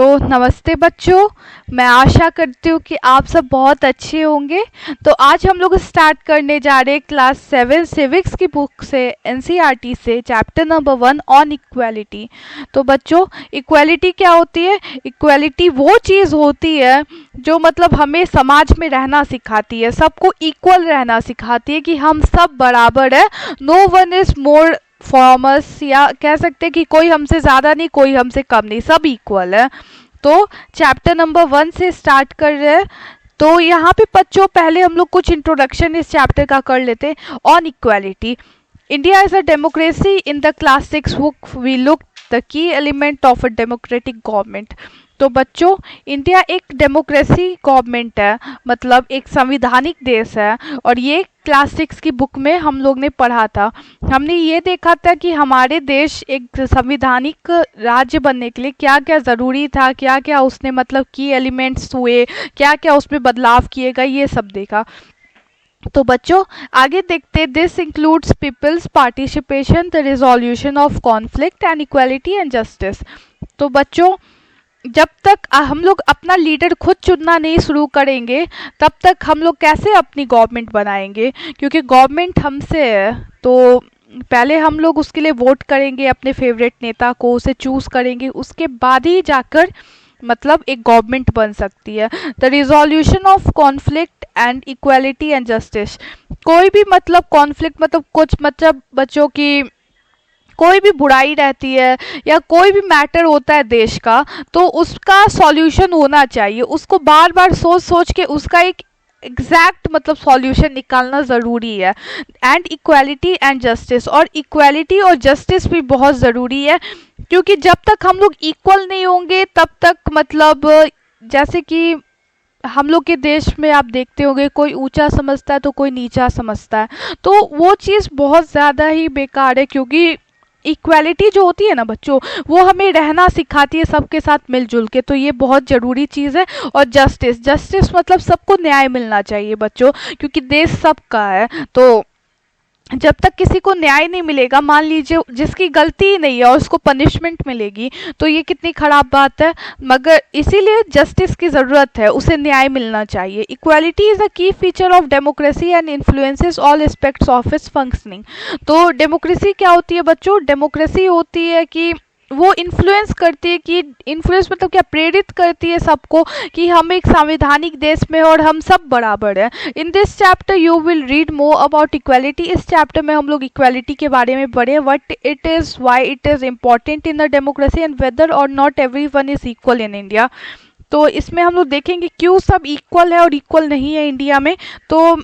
तो नमस्ते बच्चों, मैं आशा करती हूँ कि आप सब बहुत अच्छे होंगे। तो आज हम लोग स्टार्ट करने जा रहे हैं क्लास 7 सिविक्स की बुक से, एनसीईआरटी से, चैप्टर नंबर 1 ऑन इक्वालिटी। तो बच्चों, इक्वालिटी क्या होती है? इक्वालिटी वो चीज़ होती है जो मतलब हमें समाज में रहना सिखाती है, सबको इक्वल रहना सिखाती है कि हम सब बराबर है। No one is more famous, या कह सकते हैं कि कोई हमसे ज़्यादा नहीं, कोई हमसे कम नहीं, सब इक्वल है। तो चैप्टर नंबर 1 से स्टार्ट कर रहे हैं। तो यहाँ पे बच्चों पहले हम लोग कुछ इंट्रोडक्शन इस चैप्टर का कर लेते हैं। On equality, India is a democracy. In the class 6 book we look the key element of a democratic government. तो बच्चों, इंडिया एक डेमोक्रेसी गवर्नमेंट है, मतलब एक संविधानिक देश है। और ये क्लास 6 की बुक में हम लोग ने पढ़ा था। हमने ये देखा था कि हमारे देश एक संविधानिक राज्य बनने के लिए क्या क्या ज़रूरी था, क्या क्या उसने मतलब की एलिमेंट्स हुए, क्या क्या उसमें बदलाव किए गए, ये सब देखा। तो बच्चों आगे देखते, this includes peoples participation, the resolution of conflict and equality and justice. तो बच्चों, जब तक हम लोग अपना लीडर खुद चुनना नहीं शुरू करेंगे, तब तक हम लोग कैसे अपनी गवर्नमेंट बनाएंगे? क्योंकि गवर्नमेंट हमसे है, तो पहले हम लोग उसके लिए वोट करेंगे, अपने फेवरेट नेता को, उसे चूज़ करेंगे, उसके बाद ही जाकर मतलब एक गवर्नमेंट बन सकती है। The resolution of conflict and equality and justice, कोई भी मतलब कॉन्फ्लिक्ट मतलब कुछ मतलब बच्चों की कोई भी बुराई रहती है या कोई भी मैटर होता है देश का, तो उसका सॉल्यूशन होना चाहिए। उसको बार बार सोच सोच के उसका एक एग्जैक्ट मतलब सॉल्यूशन निकालना ज़रूरी है। एंड इक्वालिटी एंड जस्टिस, और इक्वालिटी और जस्टिस भी बहुत ज़रूरी है, क्योंकि जब तक हम लोग इक्वल नहीं होंगे तब तक मतलब जैसे कि हम लोग के देश में आप देखते होंगे, कोई ऊंचा समझता है तो कोई नीचा समझता है, तो वो चीज़ बहुत ज़्यादा ही बेकार है। क्योंकि इक्वालिटी जो होती है ना बच्चों, वो हमें रहना सिखाती है सबके साथ मिलजुल के, तो ये बहुत ज़रूरी चीज़ है। और जस्टिस, जस्टिस मतलब सबको न्याय मिलना चाहिए बच्चों, क्योंकि देश सबका है। तो जब तक किसी को न्याय नहीं मिलेगा, मान लीजिए जिसकी गलती ही नहीं है और उसको पनिशमेंट मिलेगी, तो ये कितनी ख़राब बात है। मगर इसीलिए जस्टिस की ज़रूरत है, उसे न्याय मिलना चाहिए। इक्वालिटी इज़ अ की feature of democracy and influences all aspects of its functioning. तो डेमोक्रेसी क्या होती है बच्चों? डेमोक्रेसी होती है कि वो इन्फ्लुएंस करती है, कि इन्फ्लुएंस मतलब क्या, प्रेरित करती है सबको कि हम एक संवैधानिक देश में और हम सब बराबर हैं। In this chapter you will read more about equality. इस चैप्टर में हम लोग इक्वालिटी के बारे में पढ़े, what it is, why it is important in the democracy, and whether or not everyone is equal in India. तो इसमें हम लोग देखेंगे क्यों सब इक्वल है और इक्वल नहीं है इंडिया में। तो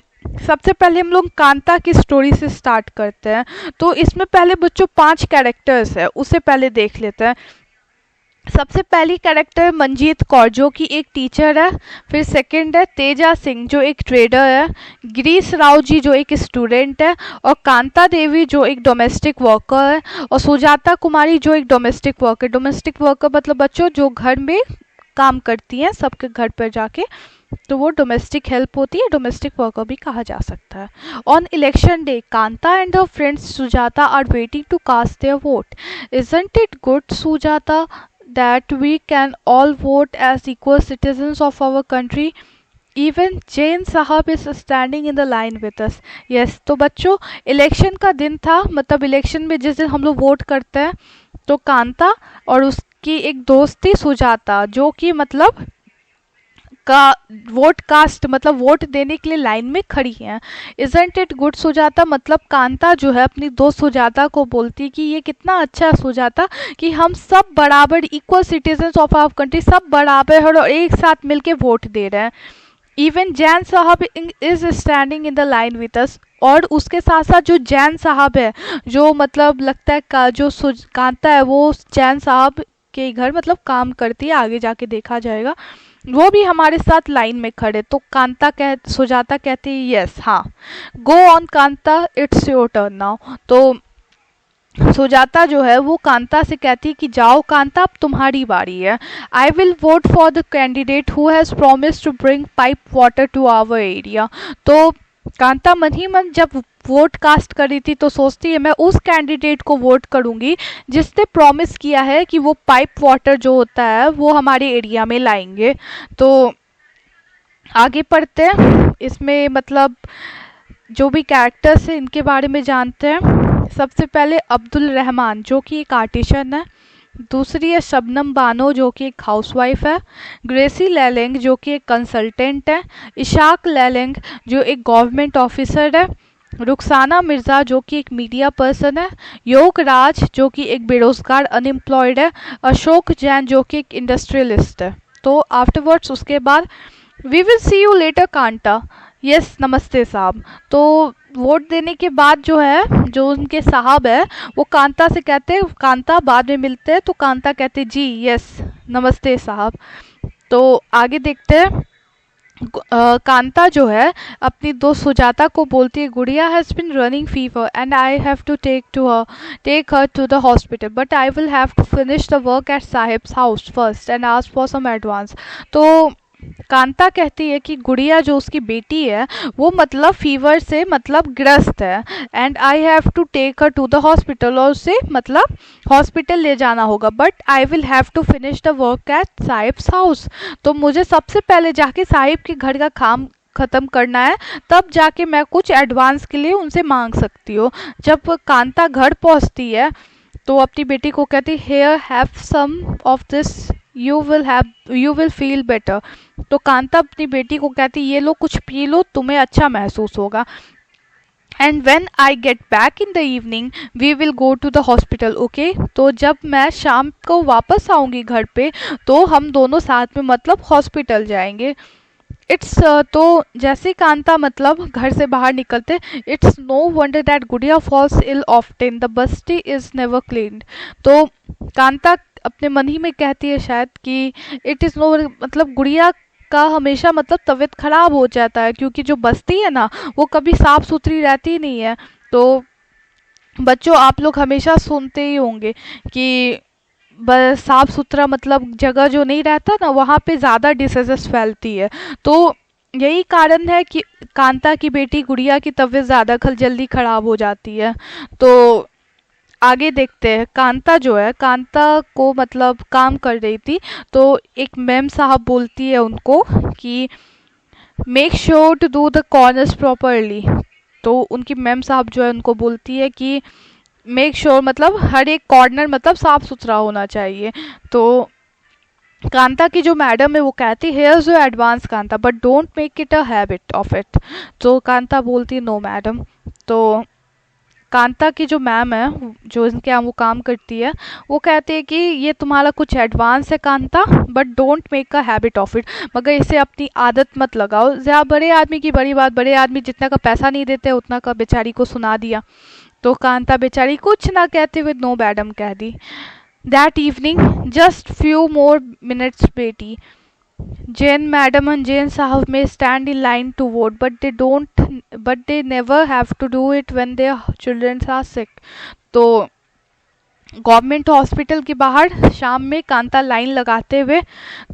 सबसे पहले हम लोग कांता की स्टोरी से स्टार्ट करते हैं। तो इसमें पहले बच्चों 5 कैरेक्टर्स है, उसे पहले देख लेते हैं। सबसे पहली कैरेक्टर मंजीत कौर, जो कि एक टीचर है। फिर सेकंड है तेजा सिंह, जो एक ट्रेडर है। गिरीश राव जी, जो एक स्टूडेंट है। और कांता देवी, जो एक डोमेस्टिक वर्कर है। और सुजाता कुमारी, जो एक डोमेस्टिक वर्कर। डोमेस्टिक वर्कर मतलब बच्चों जो घर में काम करती हैं सबके घर पर जाके, तो वो डोमेस्टिक हेल्प होती है, डोमेस्टिक वर्कर भी कहा जा सकता है। On election day, Kanta and her friends Sujata are waiting to cast their vote. Isn't it good Sujata that we can all vote as equal citizens of our country? Even Jain साहब is standing in the line with us. Yes, तो बच्चों election का दिन था, मतलब election में जिस दिन हम लोग वोट करते हैं, तो कांता और उसकी एक दोस्त थी सुजाता, जो कि मतलब का वोट कास्ट मतलब वोट देने के लिए लाइन में खड़ी हैं। इजंट इट गुड सुजाता, मतलब कांता जो है अपनी दोस्त सुजाता को बोलती कि ये कितना अच्छा है सुजाता कि हम सब बराबर equal citizens of our country, सब बराबर है और एक साथ मिलके वोट दे रहे हैं। इवन जैन साहब is standing in the line with us, और उसके साथ साथ जो जैन साहब है, जो मतलब लगता है का जो कांता है वो जैन साहब के घर मतलब काम करती है, आगे जाके देखा जाएगा, वो भी हमारे साथ लाइन में खड़े। तो कांता सुजाता कहती है यस, हाँ, go on Kanta, it's your turn now. तो सुजाता जो है वो कांता से कहती है कि जाओ कांता, अब तुम्हारी बारी है। I will vote for the candidate who has promise to bring pipe water to our area. तो कांता मन ही मन जब वोट कास्ट कर रही थी तो सोचती है मैं उस कैंडिडेट को वोट करूंगी जिसने प्रॉमिस किया है कि वो पाइप वाटर जो होता है वो हमारे एरिया में लाएंगे। तो आगे पढ़ते हैं, इसमें मतलब जो भी कैरेक्टर्स हैं इनके बारे में जानते हैं। सबसे पहले अब्दुल रहमान जो कि एक आर्टिशन है, दूसरी है शबनम बानो जो कि एक हाउसवाइफ है, ग्रेसी लैलेंग जो कि एक कंसल्टेंट है, इशाक लैलेंग जो एक गवर्नमेंट ऑफिसर है, रुखसाना मिर्ज़ा जो कि एक मीडिया पर्सन है, योग राज जो कि एक बेरोजगार अनएम्प्लॉयड है, अशोक जैन जो कि एक इंडस्ट्रियलिस्ट है। तो आफ्टरवर्ड्स उसके बाद we will see you later Kanta, yes नमस्ते साहब। तो वोट देने के बाद जो है जो उनके साहब है वो कांता से कहते हैं कांता बाद में मिलते हैं, तो कांता कहते जी यस नमस्ते साहब। तो आगे देखते हैं, कांता जो है अपनी दोस्त सुजाता को बोलती है Gudiya has been running fever and I have to take her to the hospital but I will have to finish the work at sahib's house first and ask for some advance. तो कांता कहती है कि गुड़िया जो उसकी बेटी है वो मतलब फीवर से मतलब ग्रस्त है and I have to take her to the hospital, और उसे मतलब हॉस्पिटल ले जाना होगा, but I will have to finish the work at sahib's house. तो मुझे सबसे पहले जाके साहिब के घर का काम ख़त्म करना है, तब जाके मैं कुछ एडवांस के लिए उनसे मांग सकती हूँ। जब कांता घर पहुँचती है तो अपनी बेटी को कहती here have some of this you will feel better. तो कांता अपनी बेटी को कहती ये लो कुछ पी लो तुम्हें अच्छा महसूस होगा। And when I get back in the evening we will go to the hospital okay. तो जब मैं शाम को वापस आऊँगी घर पे तो हम दोनों साथ में मतलब हॉस्पिटल जाएंगे। तो जैसे कांता मतलब घर से बाहर निकलते, इट्स नो वंडर दैट गुड़िया false ill often, the Basti is never cleaned. तो कांता अपने मन ही में कहती है शायद कि इट इज़ नो मतलब गुड़िया का हमेशा मतलब तबीयत खराब हो जाता है क्योंकि जो बस्ती है ना वो कभी साफ़ सुथरी रहती नहीं है। तो बच्चों आप लोग हमेशा सुनते ही होंगे कि बस साफ़ सुथरा मतलब जगह जो नहीं रहता ना वहाँ पे ज़्यादा डिसीजेस फैलती है। तो यही कारण है कि कांता की बेटी गुड़िया की तबीयत ज़्यादा जल्दी ख़राब हो जाती है। तो आगे देखते हैं, कांता जो है कांता को मतलब काम कर रही थी तो एक मैम साहब बोलती है उनको कि make sure to do the corners properly. तो उनकी मैम साहब जो है उनको बोलती है कि मेक श्योर मतलब हर एक कॉर्नर मतलब साफ़ सुथरा होना चाहिए। तो कांता की जो मैडम है वो कहती hairs your advance Kanta but don't make it a habit of it. तो कांता बोलती नो मैडम। तो कांता की जो मैम है जो इनके यहाँ वो काम करती है वो कहती है कि ये तुम्हारा कुछ एडवांस है Kanta but don't make a habit of it, मगर इसे अपनी आदत मत लगाओ। ज़रा बड़े आदमी की बड़ी बात, बड़े आदमी जितना का पैसा नहीं देते उतना का बेचारी को सुना दिया। तो कांता बेचारी कुछ ना कहते हुए नो मैडम कह दी। That evening just few more minutes बेटी, Jane madam and Jane sahab may stand in line to vote, but they never have to do it when their children are sick. तो government hospital के बाहर शाम में Kanta line लगाते हुए,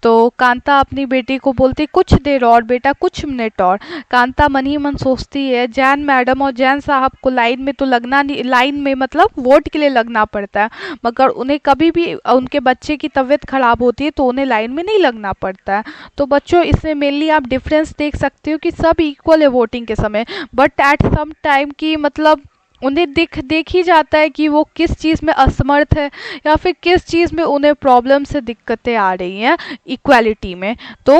तो कांता अपनी बेटी को बोलती कुछ देर और बेटा कुछ मिनट और। कांता मन ही मन सोचती है जैन मैडम और जैन साहब को लाइन में तो लगना नहीं, लाइन में मतलब वोट के लिए लगना पड़ता है, मगर उन्हें कभी भी उनके बच्चे की तबीयत ख़राब होती है तो उन्हें लाइन में नहीं लगना पड़ता है। तो बच्चों इसमें मेनली आप डिफरेंस देख सकते हो कि सब इक्वल है वोटिंग के समय, बट एट सम टाइम की मतलब उन्हें देख ही जाता है कि वो किस चीज़ में असमर्थ है या फिर किस चीज़ में उन्हें प्रॉब्लम से दिक्कतें आ रही हैं इक्वालिटी में। तो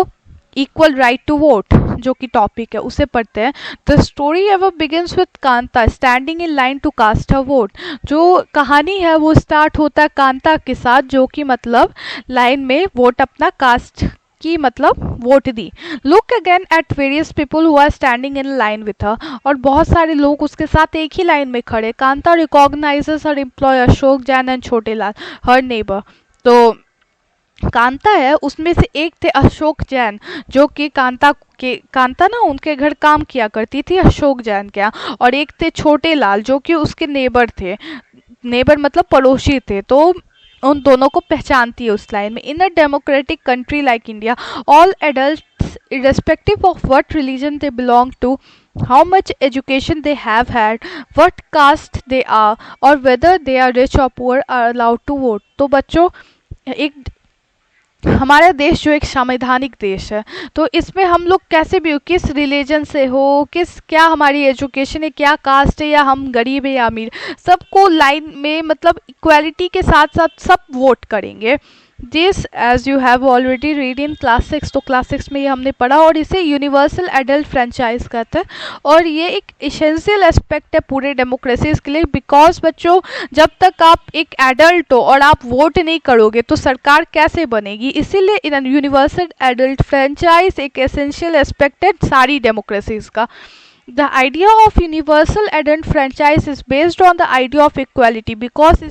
इक्वल राइट टू वोट जो कि टॉपिक है उसे पढ़ते हैं। The story ever begins with Kanta standing in line to cast her vote. जो कहानी है वो स्टार्ट होता है कांता के साथ जो कि मतलब लाइन में वोट अपना कास्ट की मतलब वोट दी। Look again at various people who are standing in line with her, और बहुत सारे लोग उसके साथ एक ही लाइन में खड़े। Kanta recognises her employer Ashok Jain and छोटे लाल हर नेबर। तो कांता है उसमें से एक थे अशोक जैन जो कि कांता ना उनके घर काम किया करती थी अशोक जैन के यहाँ, और एक थे छोटे लाल जो कि उसके नेबर थे, नेबर मतलब पड़ोसी थे। तो उन दोनों को पहचानती है उस लाइन में। In a democratic country like India all adults irrespective of what religion they belong to how much education they have had, what caste they are, or whether they are rich or poor are allowed to vote. तो बच्चों, एक हमारा देश जो एक संवैधानिक देश है, तो इसमें हम लोग कैसे भी हो, किस रिलीजन से हो, किस क्या हमारी एजुकेशन है, क्या कास्ट है, या हम गरीब है या अमीर, सबको लाइन में मतलब इक्वालिटी के साथ साथ सब वोट करेंगे. This as you have already read in class 6, तो क्लास 6 में ये हमने पढ़ा, और इसे यूनिवर्सल एडल्ट फ्रेंचाइज कहते हैं. और ये एक इसेंशियल एस्पेक्ट है पूरे डेमोक्रेसीज के लिए, बिकॉज बच्चों जब तक आप एक एडल्ट हो और आप वोट नहीं करोगे तो सरकार कैसे बनेगी. इसीलिए इन यूनिवर्सल एडल्ट फ्रेंचाइज एक एसेंशियल एस्पेक्ट है सारी डेमोक्रेसीज का. The idea of universal adult franchise is based on the idea of equality because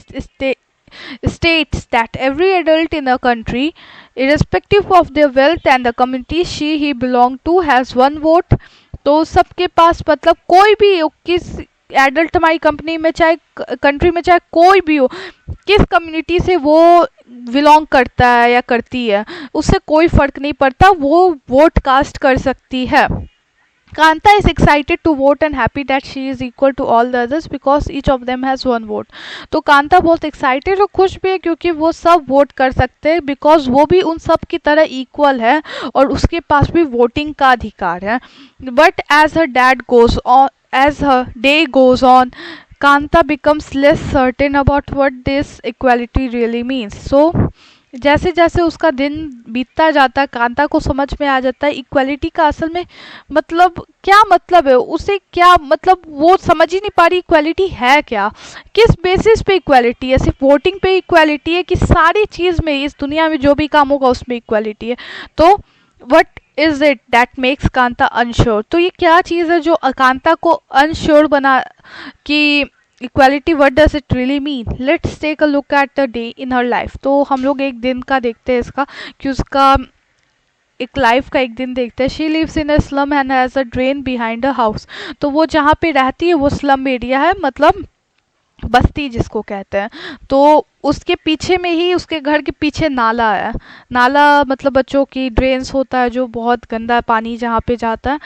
states that every adult in a country, irrespective of their wealth and the community he belong to, has one vote. तो सबके पास मतलब कोई भी हो, किस adult हमारी company में चाहे कंट्री में चाहे कोई भी हो, किस कम्युनिटी से वो बिलोंग करता है या करती है, उससे कोई फर्क नहीं पड़ता, वो वोट कास्ट कर सकती है. Kanta is excited to vote and happy that she is equal to all the others because each of them has one vote. तो कांता बहुत एक्साइटेड और खुश भी है क्योंकि वो सब वोट कर सकते हैं, बिकॉज वो भी उन सब की तरह इक्वल है और उसके पास भी वोटिंग का अधिकार है. But as her dad goes on, as her day goes on, Kanta becomes less certain about what this equality really means. So जैसे जैसे उसका दिन बीतता जाता है, कांता को समझ में आ जाता है इक्वालिटी का असल में मतलब क्या मतलब है, उसे क्या मतलब वो समझ ही नहीं पा रही इक्वालिटी है क्या, किस बेसिस पे इक्वालिटी है, सिर्फ वोटिंग पे इक्वालिटी है कि सारी चीज़ में इस दुनिया में जो भी काम होगा उसमें इक्वालिटी है. तो what is it that makes Kanta unsure. तो ये क्या चीज़ है जो कांता को अनश्योर बना कि equality what does it really mean. Let's take a look at the day in her life. तो हम लोग एक दिन का देखते हैं इसका कि उसका एक लाइफ का एक दिन देखते हैं. She lives in a slum and has a drain behind a house. तो वो जहाँ पे रहती है वो स्लम एरिया है, मतलब बस्ती जिसको कहते हैं. तो उसके पीछे में ही उसके घर के पीछे नाला है. नाला मतलब बच्चों की ड्रेन्स होता है जो बहुत गंदा पानी जहाँ पे जाता है.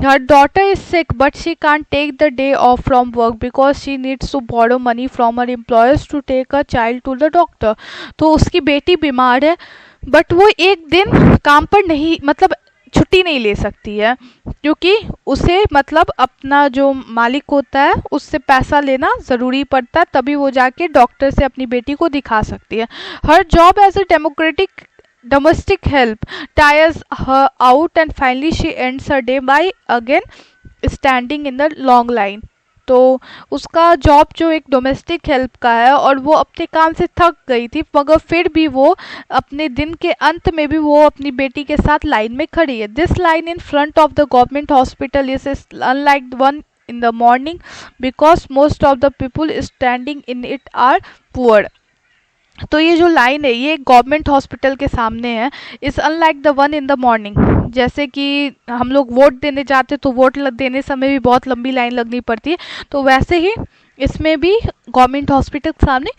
Her daughter is sick, but she can't take the day off from work because she needs to borrow money from her employers to take her child to the doctor. तो उसकी बेटी बीमार है, बट वो एक दिन काम पर नहीं मतलब छुट्टी नहीं ले सकती है क्योंकि उसे मतलब अपना जो मालिक होता है उससे पैसा लेना ज़रूरी पड़ता है, तभी वो जाके डॉक्टर से अपनी बेटी को दिखा सकती है. Her job as a domestic help tires her out and finally she ends her day by again standing in the long line. तो उसका जॉब जो एक डोमेस्टिक हेल्प का है और वो अपने काम से थक गई थी, मगर फिर भी वो अपने दिन के अंत में भी वो अपनी बेटी के साथ लाइन में खड़ी है. This line in front of the government hospital is unlike one in the morning because most of the people standing in it are poor. तो ये जो लाइन है ये गवर्नमेंट हॉस्पिटल के सामने है. Is unlike the one in the morning. जैसे कि हम लोग वोट देने जाते तो वोट देने समय भी बहुत लंबी लाइन लगनी पड़ती है, तो वैसे ही इसमें भी गवर्नमेंट हॉस्पिटल के सामने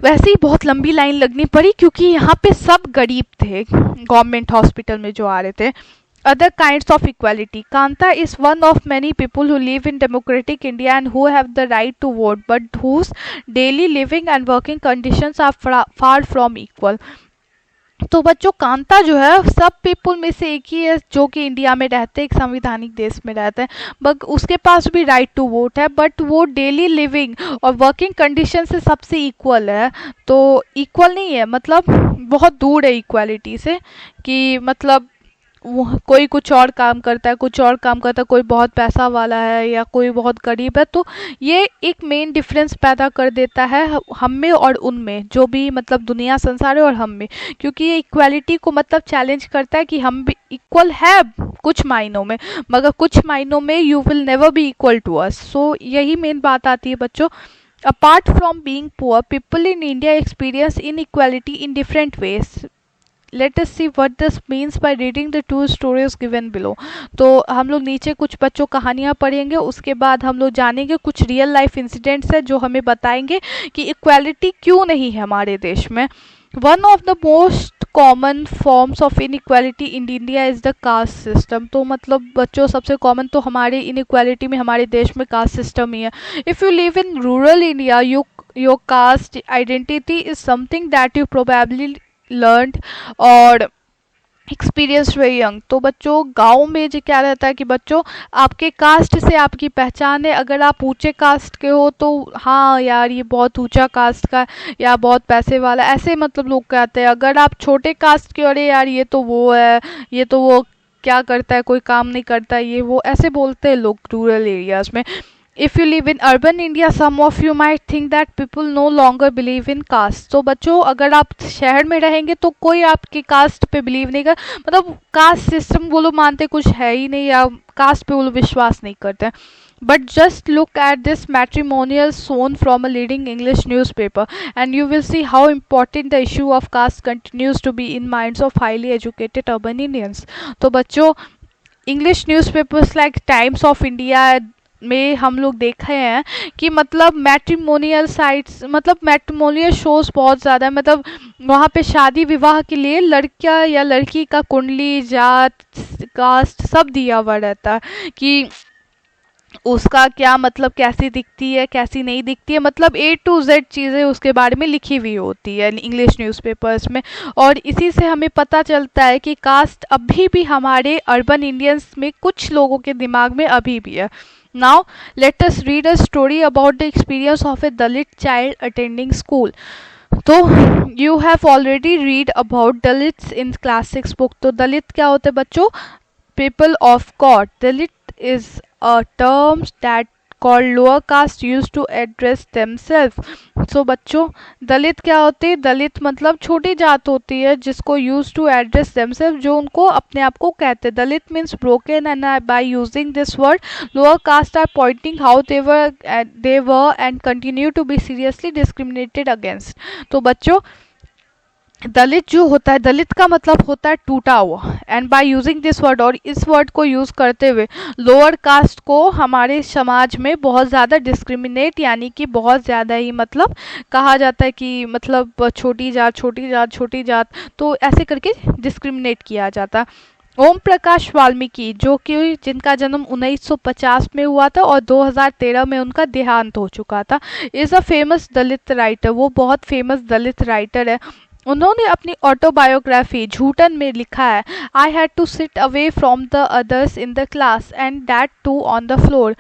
वैसे ही बहुत लंबी लाइन लगनी पड़ी क्योंकि यहाँ पे सब गरीब थे गवर्नमेंट हॉस्पिटल में जो आ रहे थे. Other kinds of equality. Kanta is one of many people who live in democratic India and who have the right to vote, but whose daily living and working conditions are far from equal. तो बच्चों कांता जो है सब people में से एक ही है जो कि इंडिया में रहते हैं, एक संवैधानिक देश में रहते हैं, बट उसके पास भी राइट टू वोट है, बट वो डेली लिविंग और वर्किंग कंडीशन से सबसे इक्वल है. तो इक्वल नहीं है मतलब बहुत दूर है इक्वालिटी से, कि मतलब कोई कुछ और काम करता है, कुछ और काम करता है, कोई बहुत पैसा वाला है या कोई बहुत गरीब है. तो ये एक मेन डिफरेंस पैदा कर देता है हम में और उनमें, जो भी मतलब दुनिया संसार है और हम में, क्योंकि ये इक्वालिटी को मतलब चैलेंज करता है कि हम भी इक्वल है कुछ मायनों में, मगर कुछ मायनों में you will never be equal to us. So यही मेन बात आती है बच्चों. Apart from being poor, people in India experience inequality in different ways. Let us see what this means by reading the two stories given below. तो हम लोग नीचे कुछ बच्चों कहानियाँ पढ़ेंगे, उसके बाद हम लोग जानेंगे कुछ रियल लाइफ इंसिडेंट्स है जो हमें बताएंगे कि इक्वालिटी क्यों नहीं है हमारे देश में. One of the most common forms of inequality in India is the caste system. तो मतलब बच्चों सबसे कॉमन तो हमारे इनइक्वालिटी में हमारे देश में कास्ट सिस्टम ही है। If you live in rural India your cast identity is something that you probably learned और एक्सपीरियंस वेरी यंग। तो बच्चों गाँव में जो क्या रहता है कि बच्चों आपके कास्ट से आपकी पहचान है। अगर आप ऊंचे कास्ट के हो तो हाँ यार ये बहुत ऊंचा कास्ट का या बहुत पैसे वाला, ऐसे मतलब लोग कहते हैं। अगर आप छोटे कास्ट के, अरे यार ये तो वो है, ये तो वो क्या करता है, कोई काम नहीं करता, ये वो ऐसे बोलते हैं लोग रूरल एरियाज में। If you live in urban India some of you might think that people no longer believe in caste. तो बच्चों अगर आप शहर में रहेंगे तो कोई आपकी कास्ट पे बिलीव नहीं कर, मतलब कास्ट सिस्टम वो लोग मानते कुछ है ही नहीं या कास्ट पे वो लोग विश्वास नहीं करते। But just look at this matrimonial zone from a leading English newspaper and you will see how important the issue of caste continues to be in minds of highly educated urban Indians. तो बच्चों English newspapers like Times of India में हम लोग देखे हैं कि मतलब matrimonial sites, मतलब मैट्रिमोनियल शोज बहुत ज़्यादा है। मतलब वहाँ पे शादी विवाह के लिए लड़का या लड़की का कुंडली, जात, कास्ट सब दिया हुआ रहता है कि उसका क्या मतलब कैसी दिखती है कैसी नहीं दिखती है, मतलब A to Z चीज़ें उसके बारे में लिखी हुई होती है इंग्लिश न्यूज़पेपर्स में। और इसी से हमें पता चलता है कि कास्ट अभी भी हमारे अर्बन इंडियंस में कुछ लोगों के दिमाग में अभी भी है। Now let us read a story about the experience of a Dalit child attending school. तो you have already read about Dalits in class 6 book। तो दलित क्या होते हैं बच्चों? People of God. Dalit is a term that called lower caste used to address themselves। so बच्चों दलित क्या होते हैं? दलित मतलब छोटी जात होती है जिसको यूज टू एड्रेस देमसेल्फ, जो उनको अपने आप को कहते हैं। Dalit means broken and by using this word lower caste are pointing how they were and continue to be seriously discriminated against। तो बच्चों दलित जो होता है, दलित का मतलब होता है टूटा हुआ, and by using this word, और इस वर्ड को यूज़ करते हुए लोअर कास्ट को हमारे समाज में बहुत ज़्यादा डिस्क्रिमिनेट यानी कि बहुत ज़्यादा ही मतलब कहा जाता है कि मतलब छोटी जात छोटी जात छोटी जात, तो ऐसे करके डिस्क्रिमिनेट किया जाता। ओम प्रकाश वाल्मीकि जो कि जिनका जन्म 1950 में हुआ था और 2013 में उनका देहांत हो चुका था, is a famous Dalit writer. वो बहुत फेमस दलित राइटर है। उन्होंने अपनी ऑटोबायोग्राफी झूठन में लिखा है, I had to sit away from the others in the class and that too on the floor.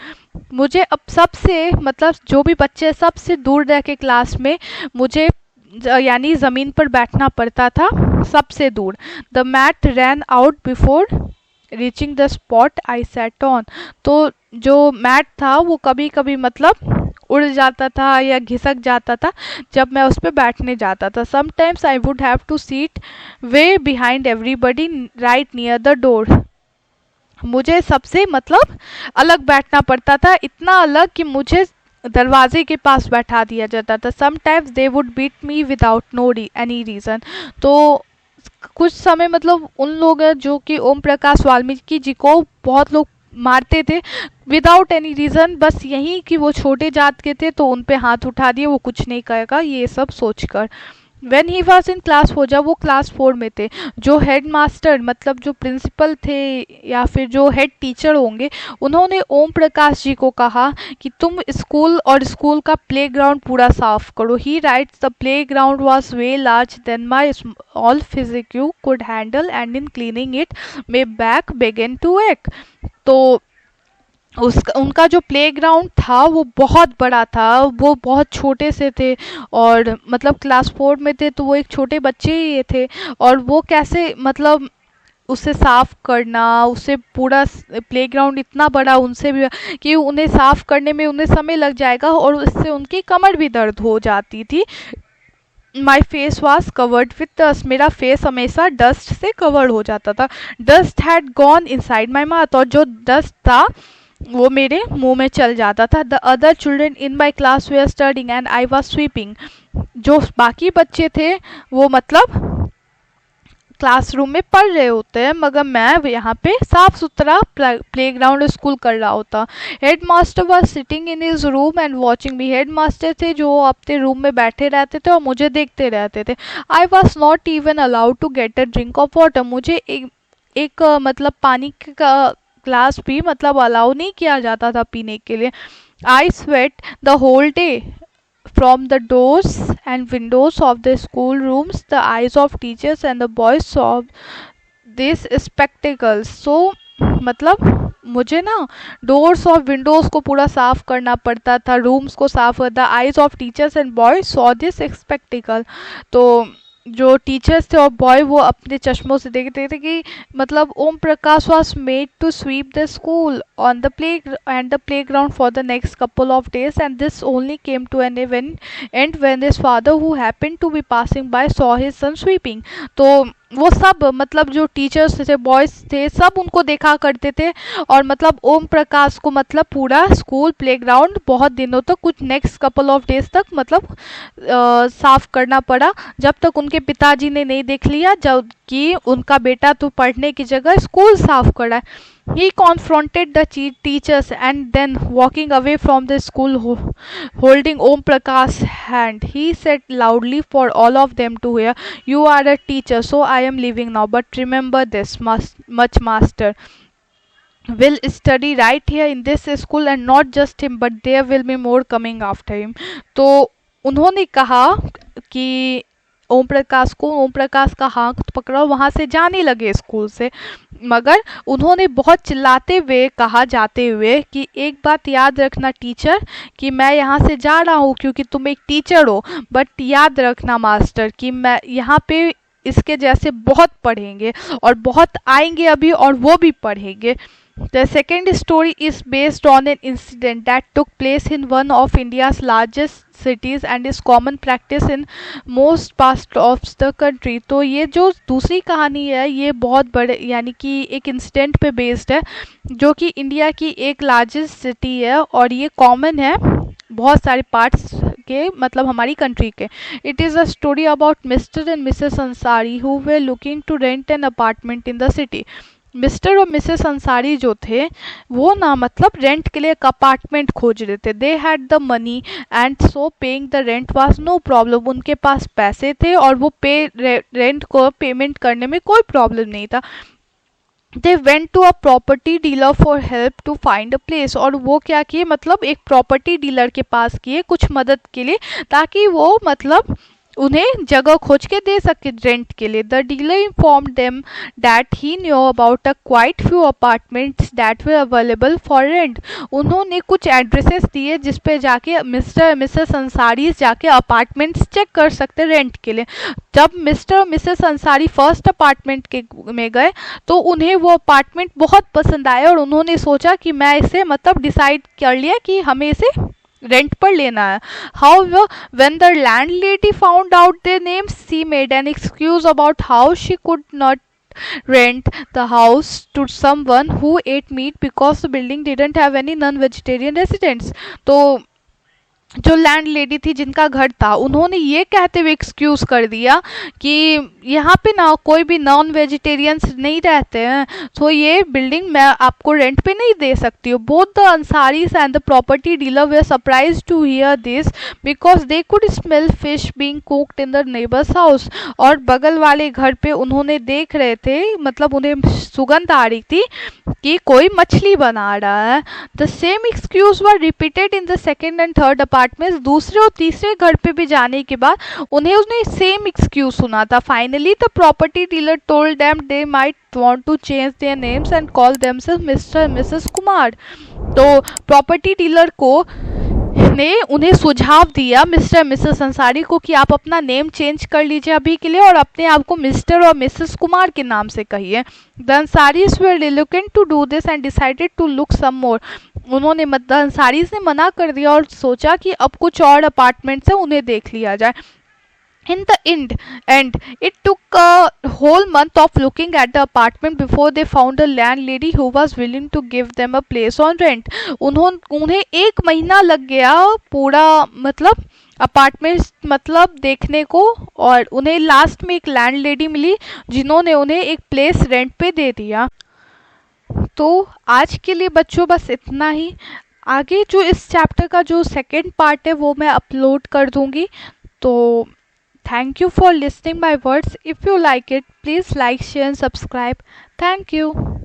मुझे अब सबसे मतलब जो भी बच्चे सबसे दूर रह के क्लास में मुझे यानी ज़मीन पर बैठना पड़ता था, सबसे दूर। The mat ran out before reaching the spot I sat on. तो जो मैट था वो कभी कभी मतलब उड़ जाता था या घिसक जाता था जब मैं उस पर बैठने जाता था। Sometimes I would have to sit way behind everybody right near the door. मुझे सबसे मतलब अलग बैठना पड़ता था, इतना अलग कि मुझे दरवाजे के पास बैठा दिया जाता था। Sometimes they would beat me without no any reason. तो कुछ समय मतलब उन लोग जो कि ओम प्रकाश वाल्मीकि जी को बहुत लोग मारते थे विदाउट एनी रीज़न, बस यही कि वो छोटे जात के थे तो उन पे हाथ उठा दिए, वो कुछ नहीं करेगा ये सब सोचकर। When he was in class 4, जब वो क्लास 4 में थे, जो हेड मास्टर मतलब जो प्रिंसिपल थे या फिर जो हेड टीचर होंगे, उन्होंने ओम प्रकाश जी को कहा कि तुम स्कूल और स्कूल का प्लेग्राउंड पूरा साफ करो। He writes the playground was way large than my all physique could handle and in cleaning it my back begin to ache. तो उनका जो प्लेग्राउंड था वो बहुत बड़ा था, वो बहुत छोटे से थे और मतलब क्लास 4 में थे तो वो एक छोटे बच्चे ही थे, और वो कैसे मतलब उसे साफ़ करना, उसे पूरा प्लेग्राउंड इतना बड़ा उनसे भी कि उन्हें साफ़ करने में उन्हें समय लग जाएगा और उससे उनकी कमर भी दर्द हो जाती थी। My face was covered with dust, मेरा फेस हमेशा डस्ट से कवर्ड हो जाता था। Dust had gone inside my mouth, और जो डस्ट था वो मेरे मुंह में चल जाता था। The other children in my class वे are studying and I was sweeping, जो बाकी बच्चे थे वो मतलब क्लासरूम में पढ़ रहे होते हैं, मगर मैं यहाँ पे साफ सुथरा प्लेग्राउंड स्कूल कर रहा होता। Head master was sitting in his room and watching me. Head master थे जो अपने रूम में बैठे रहते थे और मुझे देखते रहते थे। I was not even allowed to get a drink of water. मुझे एक मतलब पानी का ग्लास भी मतलब अलाउ नहीं किया जाता था पीने के लिए। I sweat the whole day from the doors and windows of the school rooms. The eyes of teachers and the boys saw these spectacles. So मतलब मुझे ना डोर्स और विंडोज़ को पूरा साफ करना पड़ता था, रूम्स को साफ करता। Eyes of teachers and boys saw this spectacled. तो जो टीचर्स थे और बॉय वो अपने चश्मों से देखते थे कि मतलब Om Prakash was made to sweep the school on the playground for the next couple of days and this only came to an end when his father who happened to be passing by saw his son sweeping. तो वो सब मतलब जो teachers थे, boys थे, सब उनको देखा करते थे और मतलब ओम प्रकाश को मतलब पूरा स्कूल प्लेग्राउंड बहुत दिनों तक, कुछ नेक्स्ट कपल ऑफ डेज तक मतलब साफ करना पड़ा, जब तक उनके पिताजी ने नहीं देख लिया जब कि उनका बेटा तो पढ़ने की जगह स्कूल साफ कर रहा है। He confronted the teachers and then walking away from the school holding Om Prakash's hand. He said loudly for all of them to hear, "You are a teacher, so I am leaving now. But remember this much, master will study right here in this school and not just him, but there will be more coming after him." तो उन्होंने कहा कि ओम प्रकाश का हाथ पकड़ा, वहाँ से जाने लगे स्कूल से, मगर उन्होंने बहुत चिल्लाते हुए कहा जाते हुए कि एक बात याद रखना टीचर, कि मैं यहाँ से जा रहा हूँ क्योंकि तुम एक टीचर हो, बट याद रखना मास्टर कि मैं यहाँ पे इसके जैसे बहुत पढ़ेंगे और बहुत आएंगे अभी और वो भी पढ़ेंगे। The second story is based on an incident that took place in one of India's largest cities and is common practice in most parts of the country. तो ये जो दूसरी कहानी है ये बहुत बड़े यानी कि एक इंसिडेंट पे बेस्ड है जो कि इंडिया की एक लार्जेस्ट सिटी है और ये कॉमन है बहुत सारे पार्ट्स के मतलब हमारी कंट्री के। It is a story about Mr and Mrs Ansari who were looking to rent an apartment in the city. Mr और मिसेस अंसारी जो थे वो ना मतलब रेंट के लिए एक अपार्टमेंट खोज रहे थे। They had the money and so paying the rent was no problem. उनके पास पैसे थे और वो रेंट को पेमेंट करने में कोई प्रॉब्लम नहीं था। They went to a property dealer for help to find a place. और वो क्या किए मतलब एक प्रॉपर्टी डीलर के पास किए कुछ मदद के लिए ताकि वो मतलब उन्हें जगह खोज के दे सके रेंट के लिए। The dealer inform them that he knew about a quite few apartments that were available for rent. उन्होंने कुछ एड्रेसेस दिए जिस पे जाके मिस्टर मिसेस अंसारी जाके अपार्टमेंट्स चेक कर सकते रेंट के लिए। जब मिस्टर और मिसेस अंसारी फर्स्ट अपार्टमेंट के में गए तो उन्हें वो अपार्टमेंट बहुत पसंद आया और उन्होंने सोचा कि मैं इसे मतलब डिसाइड कर लिया कि हमें इसे रेंट पर लेना है। However, when the landlady found out their names, she made an excuse about how she could not rent the house to someone who ate meat because the building didn't have any non-vegetarian residents. तो जो land lady थी जिनका घर था उन्होंने ये कहते हुए एक्सक्यूज़ कर दिया कि यहाँ पे ना कोई भी नॉन वेजिटेरियंस नहीं रहते हैं, तो ये बिल्डिंग मैं आपको रेंट पे नहीं दे सकती हूँ। Both the Ansaris and the property dealer were surprised to hear this because they could smell fish being cooked in the neighbours house. और बगल वाले घर पे उन्होंने देख रहे थे मतलब उन्हें सुगंध आ रही थी कि कोई मछली बना रहा है। The same excuse were repeated in the second and third apartment. दूसरे और तीसरे घर पे भी जाने के बाद उन्हें सेम एक्सक्यूज सुना था। Finally the property dealer told them they might want to change their names and call themself Mr and Mrs Kumar. तो प्रॉपर्टी डीलर को ने उन्हें सुझाव दिया मिस्टर मिसेस अंसारी को कि आप अपना नेम चेंज कर लीजिए अभी के लिए और अपने आप को मिस्टर और मिसेस कुमार के नाम से कहिए। The Ansaris were reluctant to do this and decided to look some more. उन्होंने द अंसारीज ने मना कर दिया और सोचा कि अब कुछ और अपार्टमेंट्स हैं उन्हें देख लिया जाए। In the end, it took a whole month of looking at the apartment before they found a landlady who was willing to give them a place on rent. उन्हें 1 महीना लग गया पूरा मतलब अपार्टमेंट मतलब देखने को, और उन्हें लास्ट में एक लैंडलेडी मिली जिन्होंने उन्हें एक प्लेस रेंट पे दे दिया। तो आज के लिए बच्चों बस इतना ही। आगे जो इस चैप्टर का जो सेकंड पार्ट है वो मैं अपलोड कर दूंगी। तो thank you for listening my words. If you like it, please like, share and subscribe. Thank you.